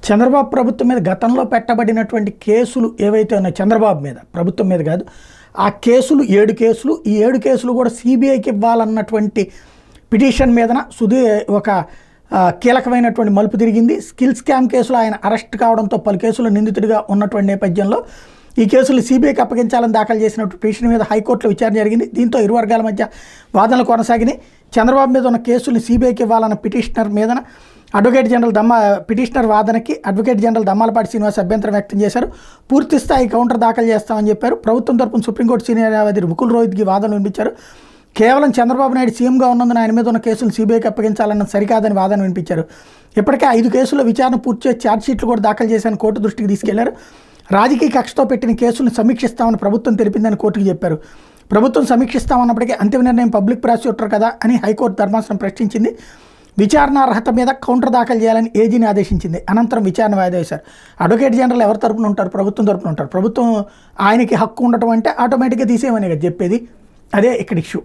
చంద్రబాబు ప్రభుత్వం మీద గతంలో పెట్టబడినటువంటి కేసులు ఏవైతే ఉన్నాయో చంద్రబాబు మీద ప్రభుత్వం మీద కాదు, ఆ కేసులు 7 కేసులు, ఈ 7 కేసులు కూడా సిబిఐకి ఇవ్వాలన్నటువంటి పిటిషన్ మీదన ఒక కీలకమైనటువంటి మలుపు తిరిగింది. స్కిల్ స్కామ్ కేసులో ఆయన అరెస్ట్ కావడంతో పలు కేసులు నిందితుడిగా ఉన్నటువంటి నేపథ్యంలో ఈ కేసులు సిబిఐకి అప్పగించాలని దాఖలు చేసినటువంటి పిటిషన్ మీద హైకోర్టులో విచారణ జరిగింది. దీంతో ఇరు వర్గాల మధ్య వాదనలు కొనసాగినాయి. చంద్రబాబు మీద ఉన్న కేసుల్ని సిబిఐకి ఇవ్వాలన్న పిటిషనర్ మీదన పిటిషనర్ వాదనకి అడ్వకేట్ జనరల్ దమ్మాలపాటి శ్రీనివాస్ అభ్యంతరం వ్యక్తం చేశారు. పూర్తి స్థాయి కౌంటర్ దాఖలు చేస్తామని చెప్పారు. ప్రభుత్వం తరపున సుప్రీంకోర్టు సీనియర్ న్యాయవాది ముకుల్ రోహిత్కి వాదనలు వినిపించారు. కేవలం చంద్రబాబు నాయుడు సీఎంగా ఉన్నందున ఆయన మీద ఉన్న కేసులు సిబిఐకి అప్పగించాలన్న సరికాదని వాదన వినిపించారు. ఇప్పటికే 5 కేసుల్లో విచారణ పూర్తి చేసి ఛార్జ్షీట్లు కూడా దాఖలు చేశారని కోర్టు దృష్టికి తీసుకెళ్లారు. రాజకీయ కక్షతో పెట్టిన కేసులను సమీక్షిస్తామని ప్రభుత్వం తెలిపిందని కోర్టుకు చెప్పారు. ప్రభుత్వం సమీక్షిస్తామన్నప్పటికీ అంతిమ నిర్ణయం పబ్లిక్ ప్రాసిక్యూటర్ కదా అని హైకోర్టు ధర్మాసనం ప్రశ్నించింది. విచారణ అర్హత మీద కౌంటర్ దాఖలు చేయాలని ఏజీని ఆదేశించింది. అనంతరం విచారణ వాయిదా వేశారు. అడ్వకేట్ జనరల్ ఎవరి తరపున ఉంటారు? ప్రభుత్వం తరపున ఉంటారు. ప్రభుత్వం ఆయనకి హక్కు ఉండటం అంటే ఆటోమేటిక్గా తీసేయమని కదా చెప్పేది. అదే ఇక్కడ ఇష్యూ.